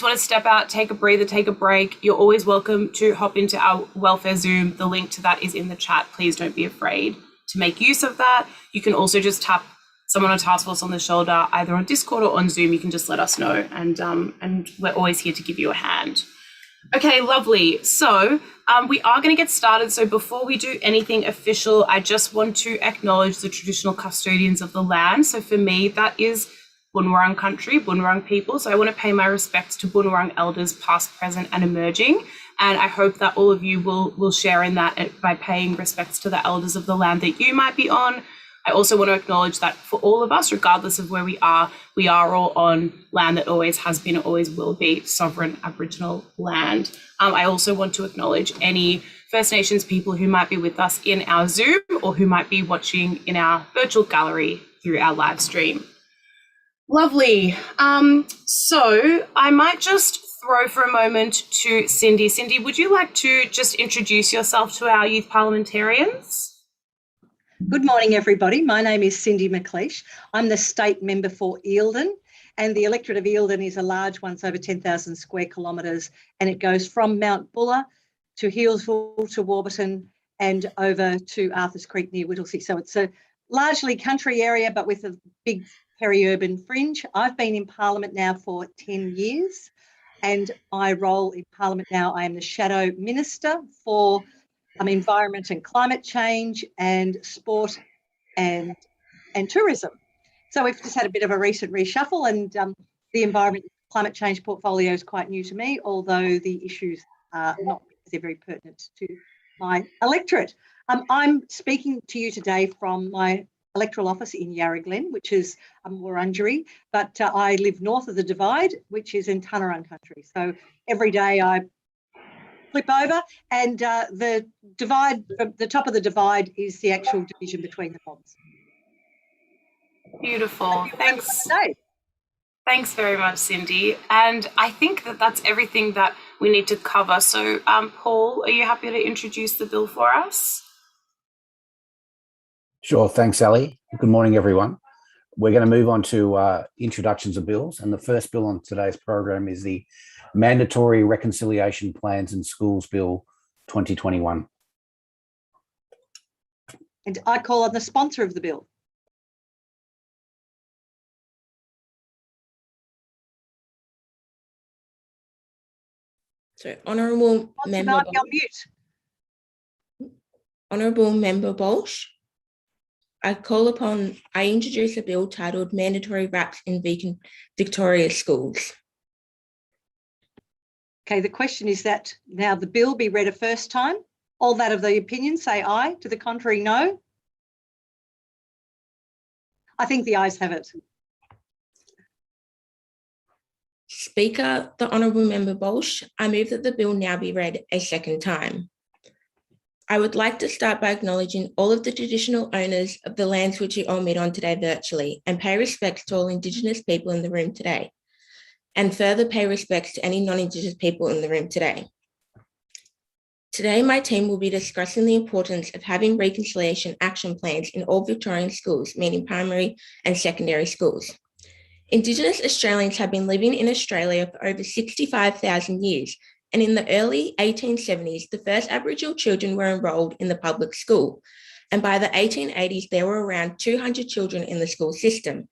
just want to step out, take a breather, take a break, you're always welcome to hop into our welfare Zoom. The link to that is in the chat. Please don't be afraid to make use of that. You can also just tap someone on task force on the shoulder, either on Discord or on Zoom. You can just let us know, and we're always here to give you a hand. Okay, lovely. So we are going to get started. So before we do anything official, I just want to acknowledge the traditional custodians of the land. So for me, that is Boon Wurrung country, Boon Wurrung people. So I want to pay my respects to Boon Wurrung elders, past, present, and emerging. And I hope that all of you will share in that by paying respects to the elders of the land that you might be on. I also want to acknowledge that for all of us, regardless of where we are all on land that always has been, always will be sovereign Aboriginal land. I also want to acknowledge any First Nations people who might be with us in our Zoom or who might be watching in our virtual gallery through our live stream. Lovely. So I might just throw for a moment to Cindy. Cindy, would you like to just introduce yourself to our youth parliamentarians? Good morning, everybody. My name is Cindy Mcleish. I'm the state member for Eildon, and the electorate of Eildon is a large one, it's over 10,000 square kilometres, and it goes from Mount Buller to Healesville to Warburton and over to Arthurs Creek near Whittlesea. So it's a largely country area, but with a big peri-urban fringe. I've been in Parliament now for 10 years, and my role in Parliament now, I am the Shadow Minister for environment and climate change and sport and tourism. So we've just had a bit of a recent reshuffle, and the environment and climate change portfolio is quite new to me, although the issues are not, they're very pertinent to my electorate. I'm speaking to you today from my electoral office in Yarra Glen, which is Wurundjeri, but I live north of the Divide, which is in Tarneit country. So every day I flip over, and the divide, the top of the divide is the actual division between the mobs. Beautiful. Thanks. Thanks very much, Cindy. And I think that that's everything that we need to cover. So, Paul, are you happy to introduce the bill for us? Sure. Thanks, Ali. Good morning, everyone. We're going to move on to introductions of bills. And the first bill on today's program is the Mandatory Reconciliation Plans in Schools Bill 2021. And I call on the sponsor of the bill. So, Honourable Member Bolsh, I introduce a bill titled Mandatory RAPs in Victoria Schools. Okay, the question is that now the bill be read a first time. All that of the opinion say aye, to the contrary, no. I think the ayes have it. Speaker, the Honourable Member Bolsh, I move that the bill now be read a second time. I would like to start by acknowledging all of the traditional owners of the lands which we all meet on today virtually, and pay respects to all Indigenous people in the room today, and further pay respects to any non-Indigenous people in the room today. Today, my team will be discussing the importance of having reconciliation action plans in all Victorian schools, meaning primary and secondary schools. Indigenous Australians have been living in Australia for over 65,000 years, and in the early 1870s, the first Aboriginal children were enrolled in the public school, and by the 1880s, there were around 200 children in the school system.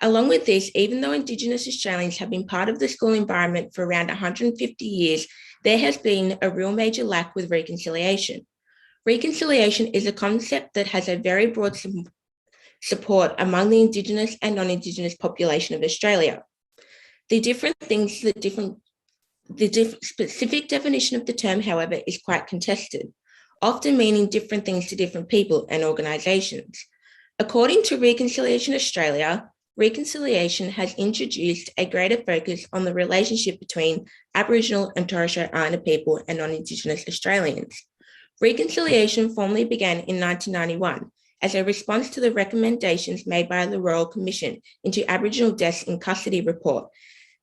Along with this, even though Indigenous Australians have been part of the school environment for around 150 years, there has been a real major lack with reconciliation. Reconciliation is a concept that has a very broad support among the Indigenous and non-Indigenous population of Australia. The specific definition of the term, however, is quite contested, often meaning different things to different people and organisations. According to Reconciliation Australia, reconciliation has introduced a greater focus on the relationship between Aboriginal and Torres Strait Islander people and non-Indigenous Australians. Reconciliation formally began in 1991 as a response to the recommendations made by the Royal Commission into Aboriginal Deaths in Custody report.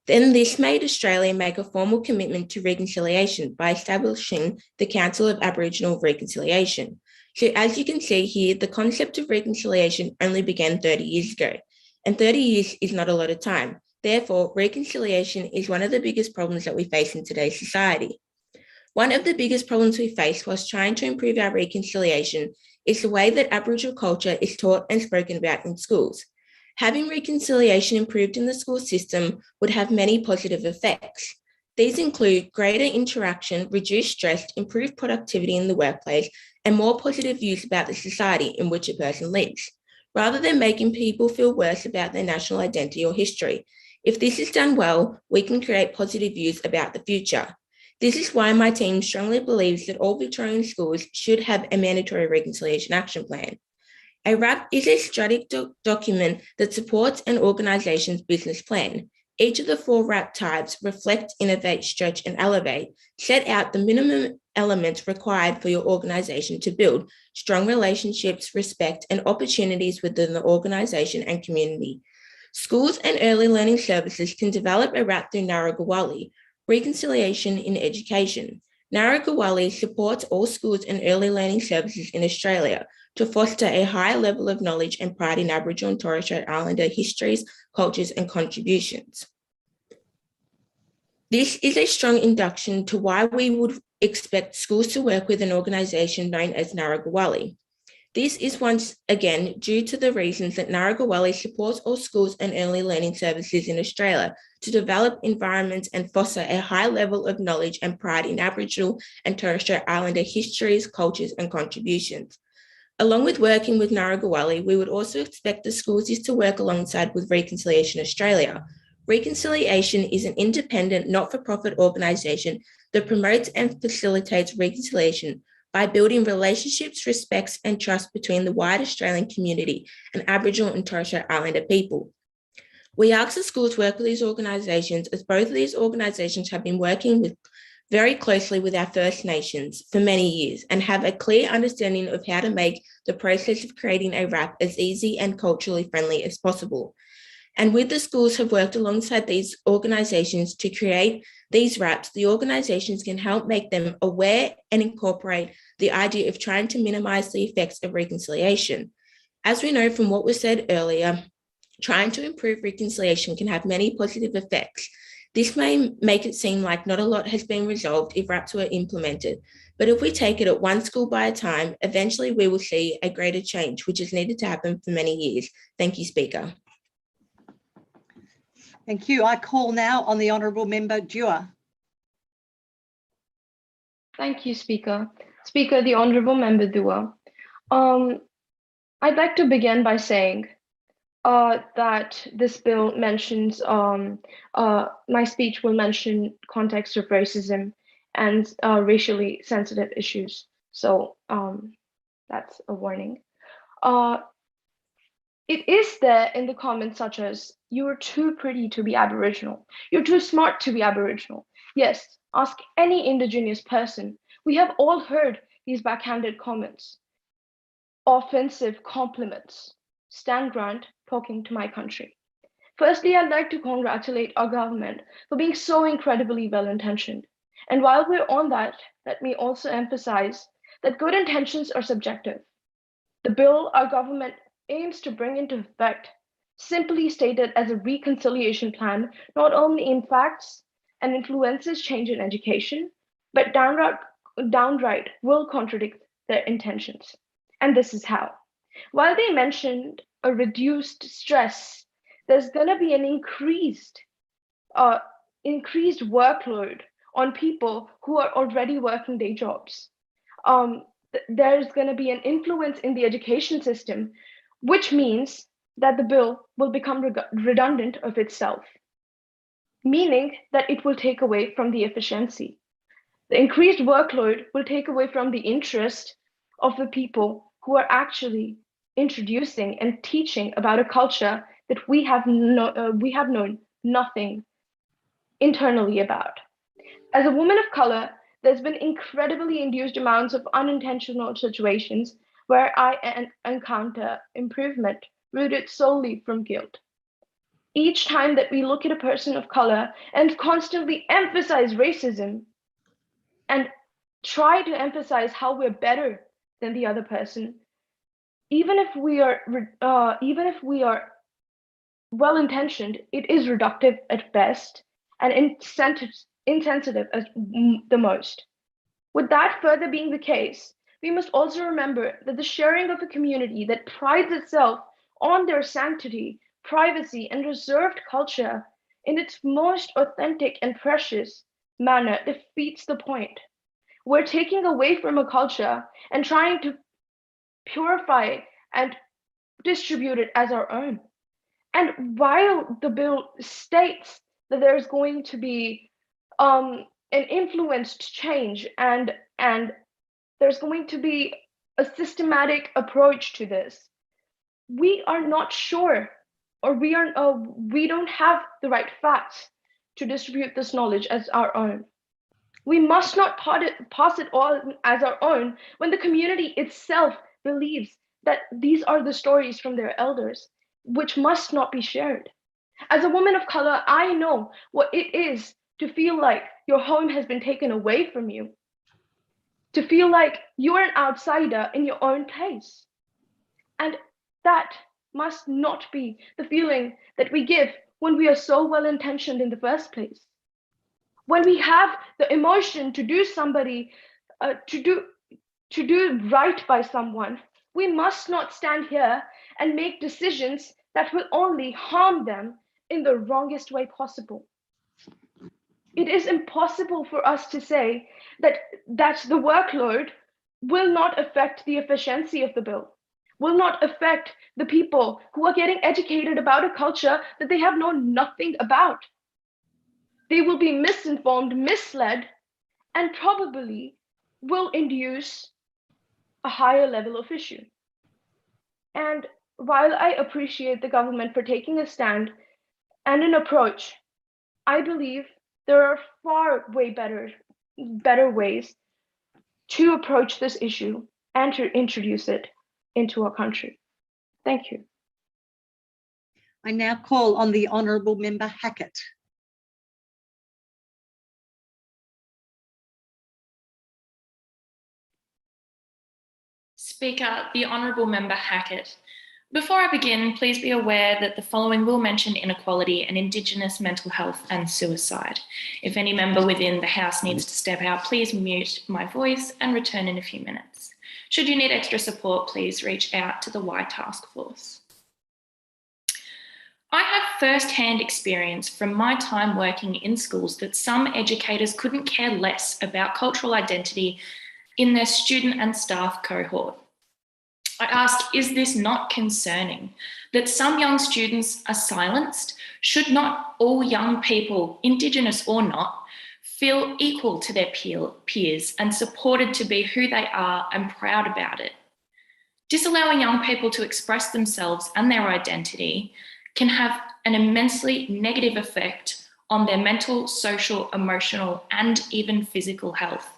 Then this made Australia make a formal commitment to reconciliation by establishing the Council of Aboriginal Reconciliation. So as you can see here, the concept of reconciliation only began 30 years ago, and 30 years is not a lot of time, Therefore, reconciliation is one of the biggest problems that we face in today's society. One of the biggest problems we face whilst trying to improve our reconciliation is the way that Aboriginal culture is taught and spoken about in schools. Having reconciliation improved in the school system would have many positive effects. These include greater interaction, reduced stress, improved productivity in the workplace, and more positive views about the society in which a person lives, rather than making people feel worse about their national identity or history. If this is done well, we can create positive views about the future. This is why my team strongly believes that all Victorian schools should have a mandatory reconciliation action plan. A RAP is a strategic document that supports an organisation's business plan. Each of the 4 RAP types, reflect, innovate, stretch, and elevate, set out the minimum elements required for your organisation to build strong relationships, respect, and opportunities within the organisation and community. Schools and early learning services can develop a RAP through Narragawali, Reconciliation in Education. Narragawali supports all schools and early learning services in Australia to foster a high level of knowledge and pride in Aboriginal and Torres Strait Islander histories, cultures, and contributions. This is a strong induction to why we would expect schools to work with an organisation known as Narragawali. This is once again due to the reasons that Narragawali supports all schools and early learning services in Australia to develop environments and foster a high level of knowledge and pride in Aboriginal and Torres Strait Islander histories, cultures, and contributions. Along with working with Narragawali, we would also expect the schools to work alongside with Reconciliation Australia. Reconciliation is an independent, not-for-profit organisation that promotes and facilitates reconciliation by building relationships, respects, and trust between the wide Australian community and Aboriginal and Torres Strait Islander people. We ask the schools to work with these organisations, as both of these organisations have been working very closely with our First Nations for many years and have a clear understanding of how to make the process of creating a RAP as easy and culturally friendly as possible. And with the schools have worked alongside these organisations to create these RAPs, the organisations can help make them aware and incorporate the idea of trying to minimise the effects of reconciliation. As we know from what was said earlier, trying to improve reconciliation can have many positive effects. This may make it seem like not a lot has been resolved if RAPs were implemented, but if we take it at one school by a time, eventually we will see a greater change, which has needed to happen for many years. Thank you, Speaker. Thank you. I call now on the Honourable Member Dewar. Thank you, Speaker. Speaker, the Honourable Member Dewar. I'd like to begin by saying that this bill mentions, my speech will mention context of racism and racially sensitive issues. So that's a warning. It is there in the comments such as, "You're too pretty to be Aboriginal. You're too smart to be Aboriginal." Yes, ask any Indigenous person. We have all heard these backhanded comments. Offensive compliments. Stand ground talking to my country. Firstly, I'd like to congratulate our government for being so incredibly well-intentioned. And while we're on that, let me also emphasize that good intentions are subjective. The bill our government aims to bring into effect, simply stated as a reconciliation plan, not only impacts and influences change in education, but downright will contradict their intentions. And this is how. While they mentioned a reduced stress, there's going to be an increased workload on people who are already working day jobs. There's going to be an influence in the education system, which means that the bill will become redundant of itself, meaning that it will take away from the efficiency. The increased workload will take away from the interest of the people who are actually introducing and teaching about a culture that we have known nothing internally about. As a woman of color, there's been incredibly induced amounts of unintentional situations where I encounter improvement rooted solely from guilt. Each time that we look at a person of color and constantly emphasize racism and try to emphasize how we're better than the other person, even if we are well-intentioned, it is reductive at best and insensitive at the most. With that further being the case, we must also remember that the sharing of a community that prides itself on their sanctity, privacy, and reserved culture in its most authentic and precious manner defeats the point. We're taking away from a culture and trying to purify and distribute it as our own. And while the bill states that there's going to be an influenced change and there's going to be a systematic approach to this, we are not sure, or we don't have the right facts to distribute this knowledge as our own. We must not pass it all as our own when the community itself believes that these are the stories from their elders, which must not be shared. As a woman of color, I know what it is to feel like your home has been taken away from you, to feel like you're an outsider in your own place. And that must not be the feeling that we give when we are so well-intentioned in the first place. When we have the emotion to do to do right by someone, we must not stand here and make decisions that will only harm them in the wrongest way possible. It is impossible for us to say that the workload will not affect the efficiency of the bill, will not affect the people who are getting educated about a culture that they have known nothing about. They will be misinformed, misled, and probably will induce a higher level of issue. And while I appreciate the government for taking a stand and an approach, I believe there are far way better ways to approach this issue and to introduce it into our country. Thank you. I now call on the Honourable Member Hackett. Speaker, the Honourable Member Hackett. Before I begin, please be aware that the following will mention inequality and Indigenous mental health and suicide. If any member within the House needs to step out, please mute my voice and return in a few minutes. Should you need extra support, please reach out to the Y Task Force. I have first-hand experience from my time working in schools that some educators couldn't care less about cultural identity in their student and staff cohort. I ask, is this not concerning? That some young students are silenced? Should not all young people, Indigenous or not, feel equal to their peers and supported to be who they are and proud about it? Disallowing young people to express themselves and their identity can have an immensely negative effect on their mental, social, emotional, and even physical health.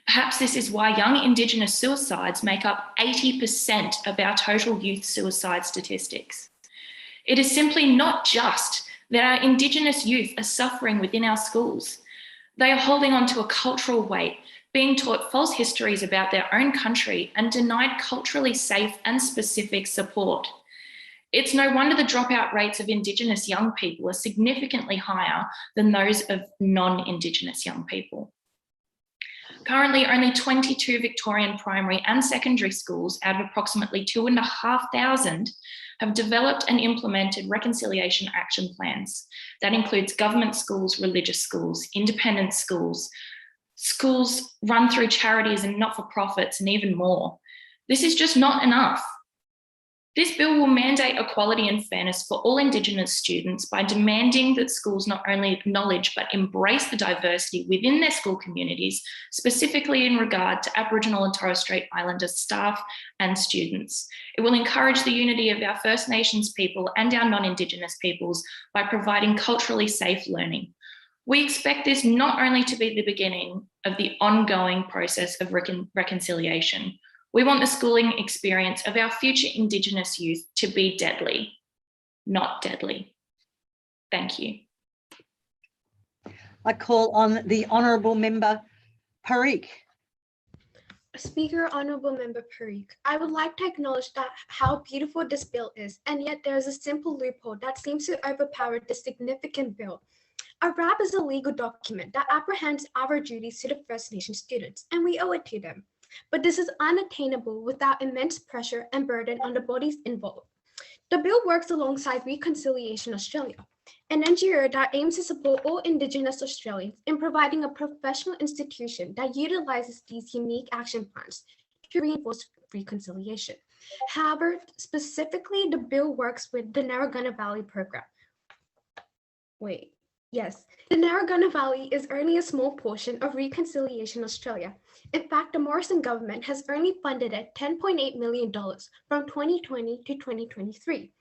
Perhaps this is why young Indigenous suicides make up 80% of our total youth suicide statistics. It is simply not just that our Indigenous youth are suffering within our schools. They are holding on to a cultural weight, being taught false histories about their own country and denied culturally safe and specific support. It's no wonder the dropout rates of Indigenous young people are significantly higher than those of non-Indigenous young people. Currently, only 22 Victorian primary and secondary schools out of approximately 2,500 have developed and implemented reconciliation action plans. That includes government schools, religious schools, independent schools, schools run through charities and not-for-profits, and even more. This is just not enough. This bill will mandate equality and fairness for all Indigenous students by demanding that schools not only acknowledge but embrace the diversity within their school communities, specifically in regard to Aboriginal and Torres Strait Islander staff and students. It will encourage the unity of our First Nations people and our non-Indigenous peoples by providing culturally safe learning. We expect this not only to be the beginning of the ongoing process of reconciliation. We want the schooling experience of our future Indigenous youth to be deadly, not deadly. Thank you. I call on the Honourable Member Parikh. Speaker, Honourable Member Parikh, I would like to acknowledge that how beautiful this bill is, and yet there is a simple loophole that seems to overpower this significant bill. A RAP is a legal document that apprehends our duties to the First Nation students, and we owe it to them. But this is unattainable without immense pressure and burden on the bodies involved. The bill works alongside Reconciliation Australia, an NGO that aims to support all Indigenous Australians in providing a professional institution that utilizes these unique action plans to reinforce reconciliation. However, specifically, the bill works with the Narragansett Valley program. The Narragansett Valley is only a small portion of Reconciliation Australia. In fact, the Morrison government has only funded it $10.8 million from 2020 to 2023.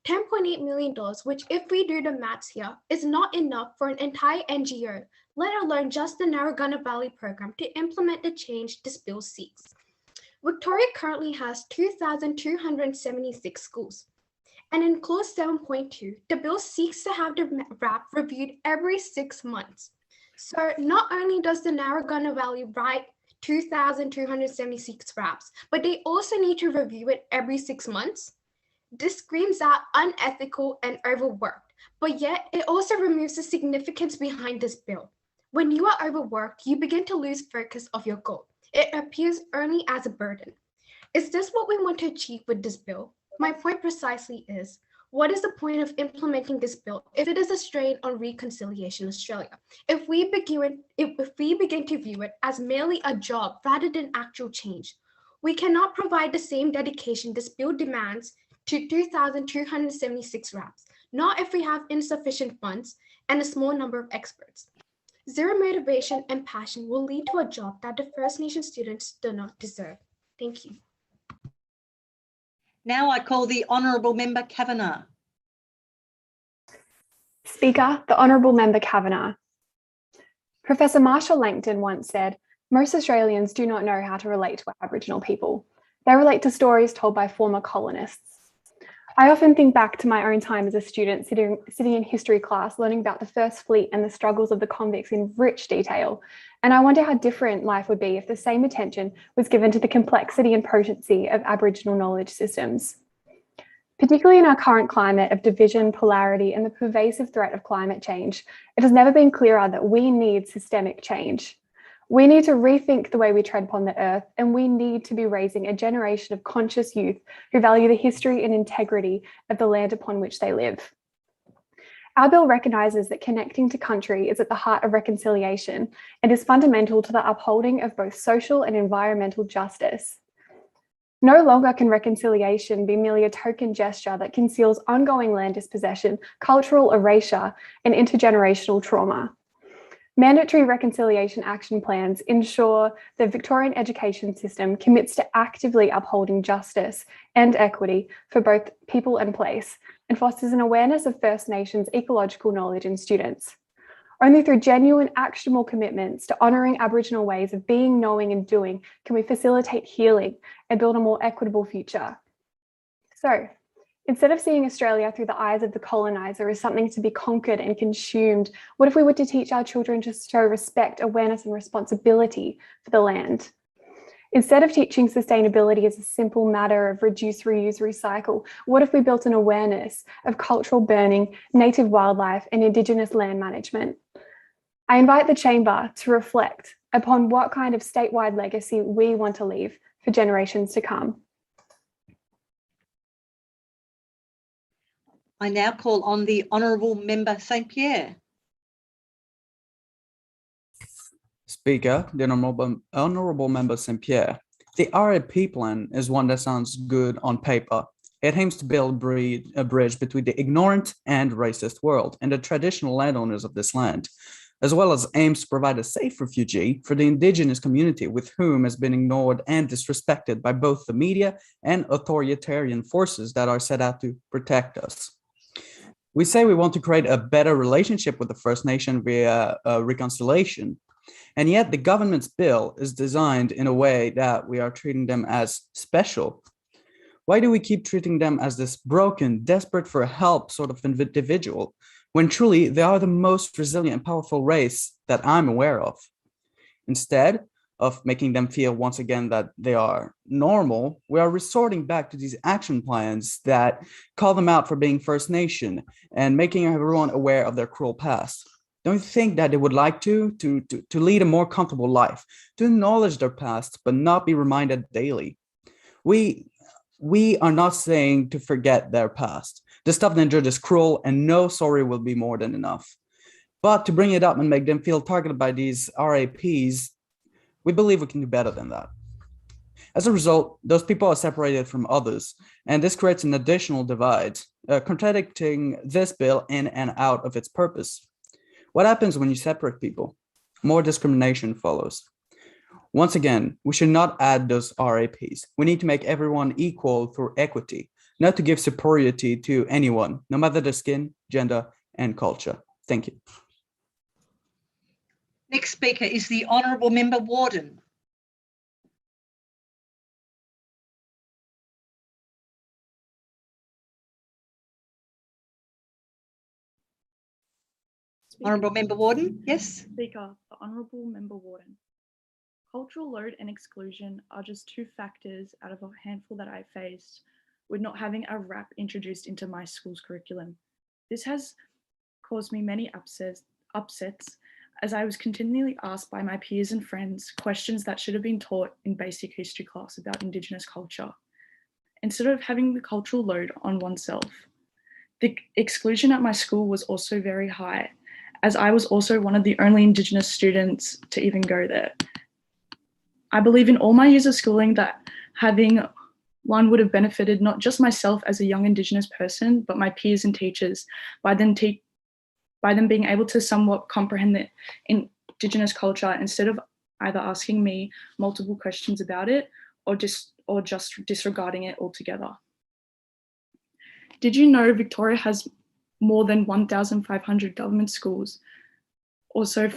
$10.8 million, which if we do the maths here, is not enough for an entire NGO, let alone just the Narragansett Valley program to implement the change this bill seeks. Victoria currently has 2,276 schools. And in clause 7.2, the bill seeks to have the RAP reviewed every 6 months. So not only does the Narragansett Valley write 2,276 RAPs, but they also need to review it every 6 months. This screams out unethical and overworked, but yet it also removes the significance behind this bill. When you are overworked, you begin to lose focus of your goal. It appears only as a burden. Is this what we want to achieve with this bill? My point precisely is, what is the point of implementing this bill if it is a strain on Reconciliation Australia? If we begin to view it as merely a job rather than actual change, we cannot provide the same dedication this bill demands to 2,276 RAPs, not if we have insufficient funds and a small number of experts. Zero motivation and passion will lead to a job that the First Nation students do not deserve. Thank you. Now I call the Honourable Member Kavanagh. Speaker, the Honourable Member Kavanagh. Professor Marshall Langton once said, most Australians do not know how to relate to Aboriginal people. They relate to stories told by former colonists. I often think back to my own time as a student sitting in history class, learning about the First Fleet and the struggles of the convicts in rich detail. And I wonder how different life would be if the same attention was given to the complexity and potency of Aboriginal knowledge systems. Particularly in our current climate of division, polarity, and the pervasive threat of climate change, it has never been clearer that we need systemic change. We need to rethink the way we tread upon the earth, and we need to be raising a generation of conscious youth who value the history and integrity of the land upon which they live. Our bill recognises that connecting to country is at the heart of reconciliation and is fundamental to the upholding of both social and environmental justice. No longer can reconciliation be merely a token gesture that conceals ongoing land dispossession, cultural erasure, and intergenerational trauma. Mandatory reconciliation action plans ensure the Victorian education system commits to actively upholding justice and equity for both people and place, and fosters an awareness of First Nations ecological knowledge in students. Only through genuine, actionable commitments to honouring Aboriginal ways of being, knowing and doing can we facilitate healing and build a more equitable future. So, instead of seeing Australia through the eyes of the coloniser as something to be conquered and consumed, what if we were to teach our children to show respect, awareness and responsibility for the land? Instead of teaching sustainability as a simple matter of reduce, reuse, recycle, what if we built an awareness of cultural burning, native wildlife and Indigenous land management? I invite the Chamber to reflect upon what kind of statewide legacy we want to leave for generations to come. I now call on the Honourable Member St Pierre. Speaker, the Honourable Member St Pierre. The RAP plan is one that sounds good on paper. It aims to build a bridge between the ignorant and racist world and the traditional landowners of this land, as well as aims to provide a safe refugee for the Indigenous community with whom has been ignored and disrespected by both the media and authoritarian forces that are set out to protect us. We say we want to create a better relationship with the First Nation via reconciliation, and yet the government's bill is designed in a way that we are treating them as special. Why do we keep treating them as this broken, desperate for help sort of individual, when truly they are the most resilient and powerful race that I'm aware of? Instead, of making them feel once again that they are normal, we are resorting back to these action plans that call them out for being First Nation and making everyone aware of their cruel past. Don't you think that they would like to lead a more comfortable life, to acknowledge their past, but not be reminded daily? We are not saying to forget their past. The stuff they endured is cruel, and no sorry will be more than enough. But to bring it up and make them feel targeted by these RAPs, we believe we can do better than that. As a result, those people are separated from others, and this creates an additional divide, contradicting this bill in and out of its purpose. What happens when you separate people? More discrimination follows. Once again, we should not add those RAPs. We need to make everyone equal through equity, not to give superiority to anyone, no matter their skin, gender, and culture. Thank you. Next speaker is the Honourable Member Warden. Honourable Member Warden, yes? Speaker, the Honourable Member Warden. Cultural load and exclusion are just two factors out of a handful that I faced with not having a rap introduced into my school's curriculum. This has caused me many upsets as I was continually asked by my peers and friends questions that should have been taught in basic history class about Indigenous culture, instead of having the cultural load on oneself. The exclusion at my school was also very high, as I was also one of the only Indigenous students to even go there. I believe in all my years of schooling that having one would have benefited not just myself as a young Indigenous person, but my peers and teachers by them being able to somewhat comprehend the Indigenous culture instead of either asking me multiple questions about it or just disregarding it altogether. Did you know Victoria has more than 1,500 government schools, also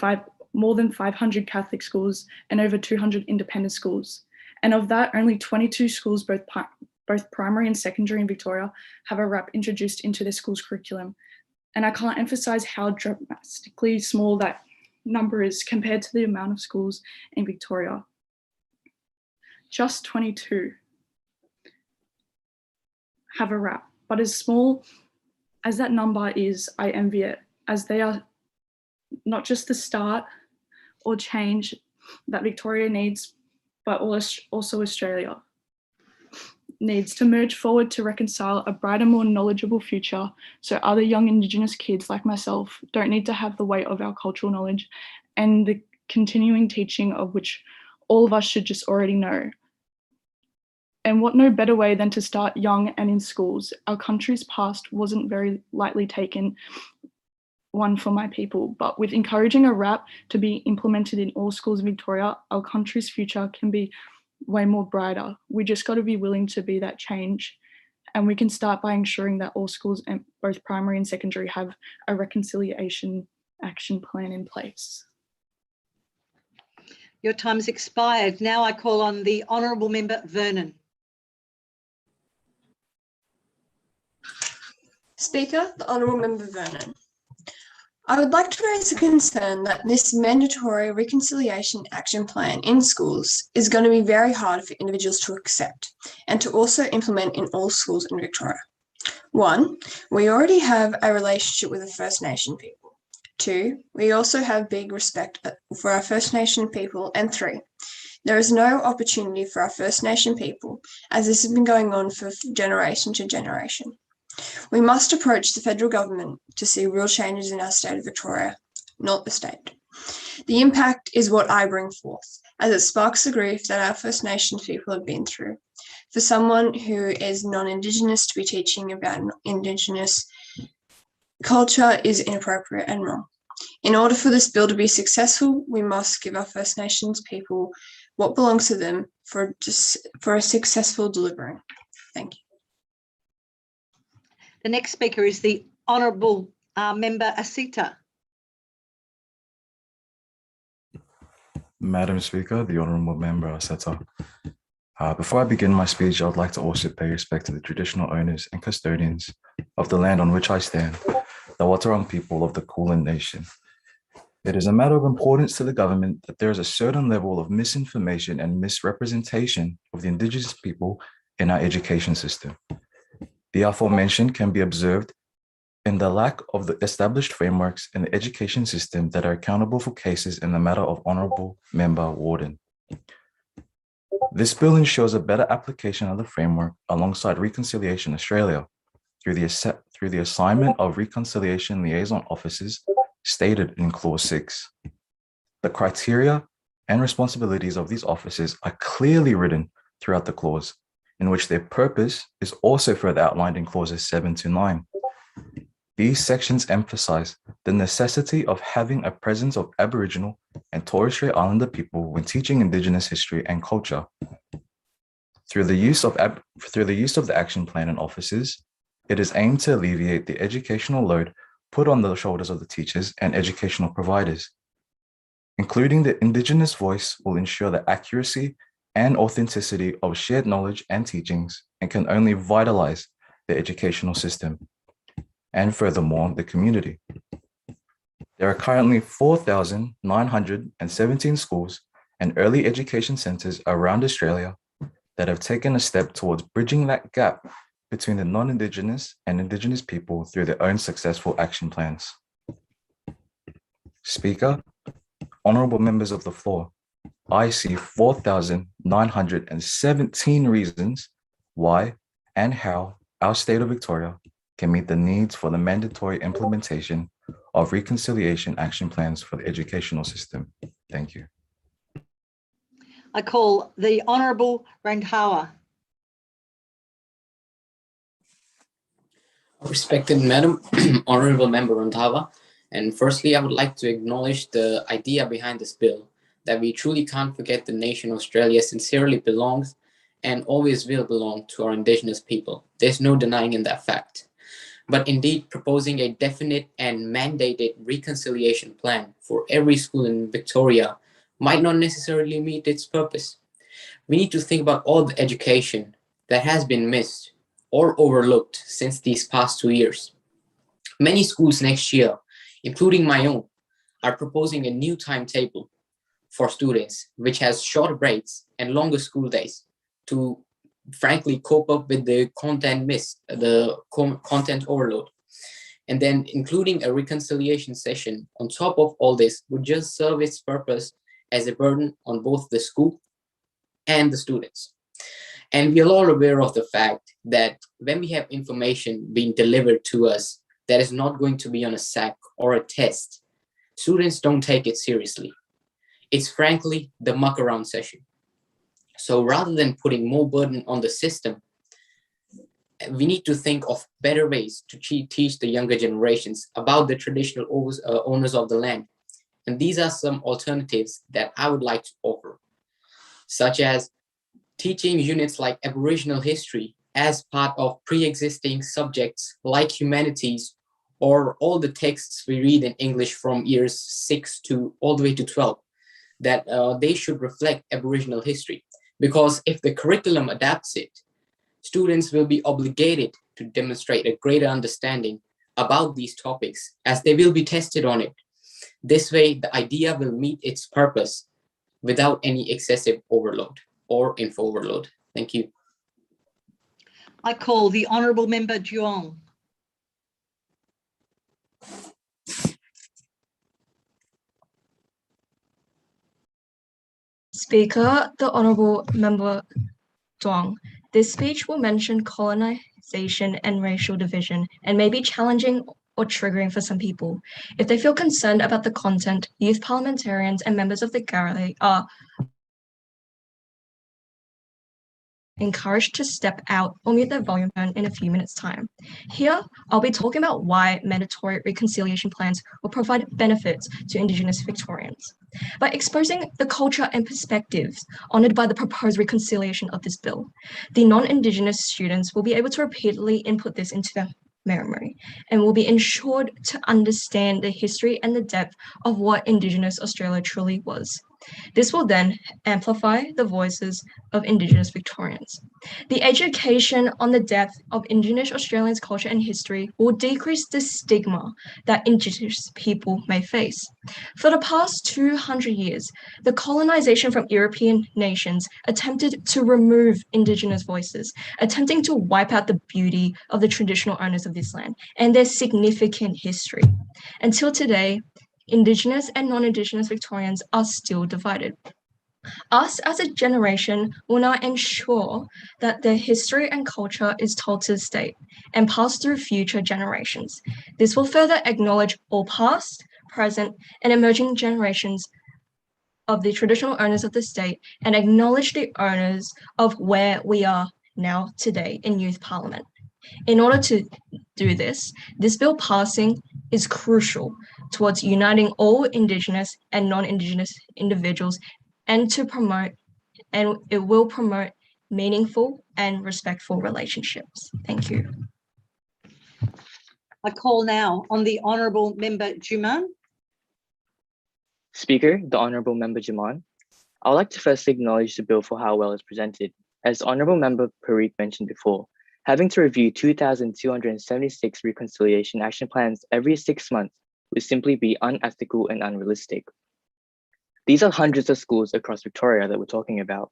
more than 500 Catholic schools and over 200 independent schools? And of that, only 22 schools, both primary and secondary in Victoria, have a rap introduced into their school's curriculum. And I can't emphasize how drastically small that number is compared to the amount of schools in Victoria. Just 22 have a rap, but as small as that number is, I envy it, as they are not just the start or change that Victoria needs, but also Australia needs to merge forward to reconcile a brighter, more knowledgeable future so other young Indigenous kids like myself don't need to have the weight of our cultural knowledge and the continuing teaching of which all of us should just already know. And what no better way than to start young and in schools. Our country's past wasn't very lightly taken one for my people, but with encouraging a rap to be implemented in all schools in Victoria, our country's future can be way more brighter. We just got to be willing to be that change, and we can start by ensuring that all schools, both primary and secondary, have a reconciliation action plan in place. Your time's expired. Now I call on the Honourable Member Vernon. Speaker, the Honourable Member Vernon. I would like to raise a concern that this mandatory reconciliation action plan in schools is going to be very hard for individuals to accept and to also implement in all schools in Victoria. 1, we already have a relationship with the First Nation people. 2, we also have big respect for our First Nation people. And 3, there is no opportunity for our First Nation people, as this has been going on for generation to generation. We must approach the federal government to see real changes in our state of Victoria, not the state. The impact is what I bring forth, as it sparks the grief that our First Nations people have been through. For someone who is non-Indigenous to be teaching about Indigenous culture is inappropriate and wrong. In order for this bill to be successful, we must give our First Nations people what belongs to them for a successful delivery. Thank you. The next speaker is the Honourable Member Asita. Madam Speaker, the Honourable Member Asita. Before I begin my speech, I would like to also pay respect to the traditional owners and custodians of the land on which I stand, the Watarong people of the Kulin Nation. It is a matter of importance to the government that there is a certain level of misinformation and misrepresentation of the Indigenous people in our education system. The aforementioned can be observed in the lack of the established frameworks in the education system that are accountable for cases in the matter of Honourable Member Warden. This bill ensures a better application of the framework alongside Reconciliation Australia through the assignment of reconciliation liaison officers stated in Clause 6. The criteria and responsibilities of these officers are clearly written throughout the clause, in which their purpose is also further outlined in Clauses 7 to 9. These sections emphasize the necessity of having a presence of Aboriginal and Torres Strait Islander people when teaching Indigenous history and culture. Through the use of the action plan and officers, it is aimed to alleviate the educational load put on the shoulders of the teachers and educational providers. Including the Indigenous voice will ensure the accuracy and authenticity of shared knowledge and teachings, and can only vitalize the educational system, and furthermore, the community. There are currently 4,917 schools and early education centres around Australia that have taken a step towards bridging that gap between the non-Indigenous and Indigenous people through their own successful action plans. Speaker, honourable members of the floor, I see 4,917 reasons why and how our state of Victoria can meet the needs for the mandatory implementation of reconciliation action plans for the educational system. Thank you. I call the Honourable Ranghawa. Respected Madam Honourable Member Randhawa, and firstly, I would like to acknowledge the idea behind this bill, that we truly can't forget the nation Australia sincerely belongs and always will belong to our Indigenous people. There's no denying in that fact. But indeed, proposing a definite and mandated reconciliation plan for every school in Victoria might not necessarily meet its purpose. We need to think about all the education that has been missed or overlooked since these past 2 years. Many schools next year, including my own, are proposing a new timetable for students, which has shorter breaks and longer school days to frankly cope up with the content missed, the content overload. And then including a reconciliation session on top of all this would just serve its purpose as a burden on both the school and the students. And we are all aware of the fact that when we have information being delivered to us that is not going to be on a SAC or a test, students don't take it seriously. It's frankly the muck around session. So rather than putting more burden on the system, we need to think of better ways to teach the younger generations about the traditional owners of the land. And these are some alternatives that I would like to offer, such as teaching units like Aboriginal history as part of pre-existing subjects like humanities, or all the texts we read in English from years 6 to all the way to 12, that they should reflect Aboriginal history. Because if the curriculum adapts it, students will be obligated to demonstrate a greater understanding about these topics as they will be tested on it. This way, the idea will meet its purpose without any excessive overload or info overload. Thank you. I call the Honourable Member Juong. Speaker, the Honourable Member Duong. This speech will mention colonisation and racial division and may be challenging or triggering for some people. If they feel concerned about the content, youth parliamentarians and members of the Yarra are encouraged to step out or mute their volume in a few minutes' time. Here, I'll be talking about why mandatory reconciliation plans will provide benefits to Indigenous Victorians. By exposing the culture and perspectives honoured by the proposed reconciliation of this bill, the non-Indigenous students will be able to repeatedly input this into their memory and will be ensured to understand the history and the depth of what Indigenous Australia truly was. This will then amplify the voices of Indigenous Victorians. The education on the depth of Indigenous Australians' culture and history will decrease the stigma that Indigenous people may face. For the past 200 years, the colonization from European nations attempted to remove Indigenous voices, attempting to wipe out the beauty of the traditional owners of this land and their significant history. Until today, Indigenous and non-Indigenous Victorians are still divided. Us as a generation will now ensure that their history and culture is told to the state and passed through future generations. This will further acknowledge all past, present, and emerging generations of the traditional owners of the state and acknowledge the owners of where we are now today in Youth Parliament. In order to do this, this bill passing is crucial towards uniting all Indigenous and non-Indigenous individuals and it will promote meaningful and respectful relationships. Thank you. I call now on the Honourable Member Juman. Speaker, the Honourable Member Jaman. I would like to first acknowledge the bill for how well it's presented. As Honourable Member Parikh mentioned before, having to review 2,276 reconciliation action plans every 6 months would simply be unethical and unrealistic. These are hundreds of schools across Victoria that we're talking about.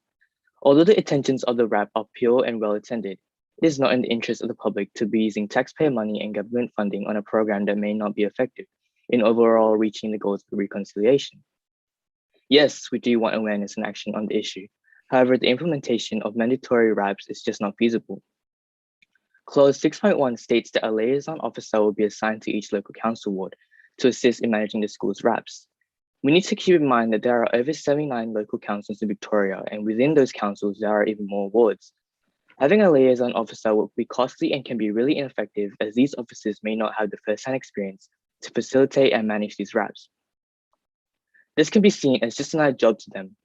Although the intentions of the RAP are pure and well-intended, it is not in the interest of the public to be using taxpayer money and government funding on a program that may not be effective in overall reaching the goals of reconciliation. Yes, we do want awareness and action on the issue. However, the implementation of mandatory RAPs is just not feasible. Clause 6.1 states that a liaison officer will be assigned to each local council ward to assist in managing the school's RAPs. We need to keep in mind that there are over 79 local councils in Victoria, and within those councils, there are even more wards. Having a liaison officer will be costly and can be really ineffective, as these officers may not have the first-hand experience to facilitate and manage these RAPs. This can be seen as just another job to them.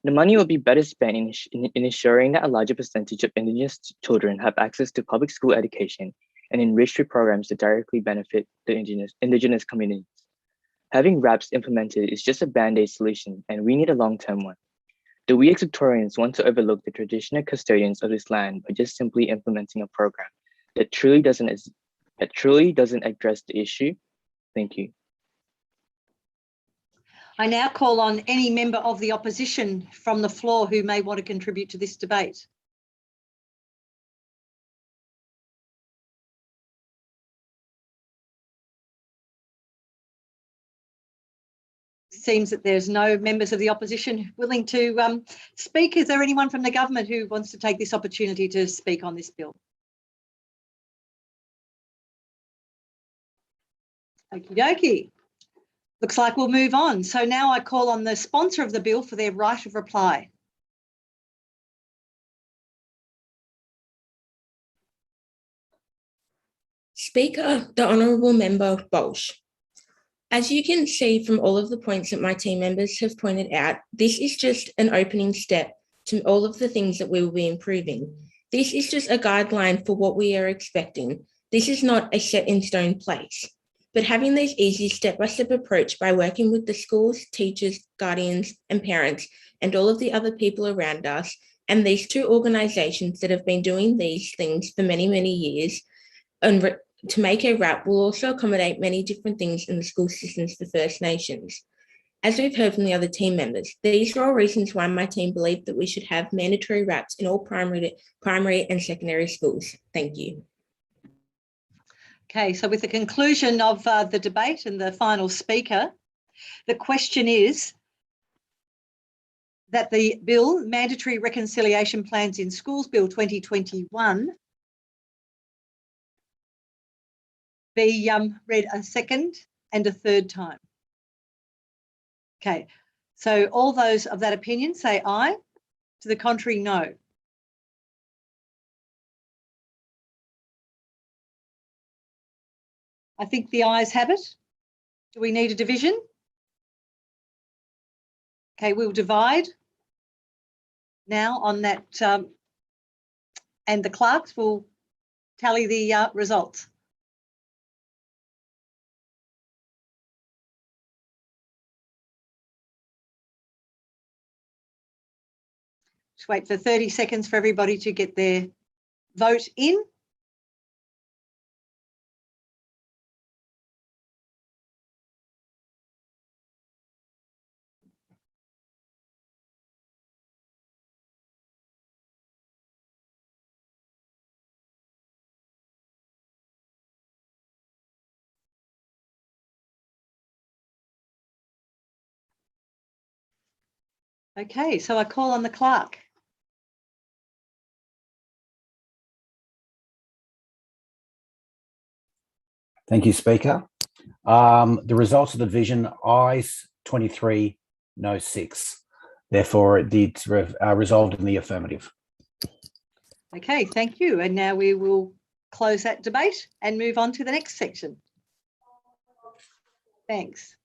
The money will be better spent in ensuring that a larger percentage of Indigenous children have access to public school education and enriched with programs that directly benefit the Indigenous communities. Having RAPs implemented is just a band-aid solution, and we need a long-term one. Do we as Victorians want to overlook the traditional custodians of this land by just simply implementing a program that truly doesn't address the issue? Thank you. I now call on any member of the opposition from the floor who may want to contribute to this debate. Seems that there's no members of the opposition willing to speak. Is there anyone from the government who wants to take this opportunity to speak on this bill? Okie dokie. Looks like we'll move on. So now I call on the sponsor of the bill for their right of reply. Speaker, the Honourable Member Walsh. As you can see from all of the points that my team members have pointed out, this is just an opening step to all of the things that we will be improving. This is just a guideline for what we are expecting. This is not a set in stone place. But having this easy step-by-step approach by working with the schools, teachers, guardians, and parents, and all of the other people around us, and these two organisations that have been doing these things for many, many years, and to make a RAP will also accommodate many different things in the school systems for First Nations. As we've heard from the other team members, these are all reasons why my team believe that we should have mandatory RAPs in all primary and secondary schools. Thank you. Okay, so with the conclusion of the debate and the final speaker, the question is that the bill, Mandatory Reconciliation Plans in Schools Bill 2021, be read a second and a third time. Okay, so all those of that opinion say aye. To the contrary, no. I think the ayes have it. Do we need a division? Okay, we'll divide now on that, and the clerks will tally the results. Just wait for 30 seconds for everybody to get their vote in. Okay, so I call on the clerk. Thank you, Speaker. The results of the division, ayes 23, no 6. Therefore, it did resolved in the affirmative. Okay, thank you. And now we will close that debate and move on to the next section. Thanks.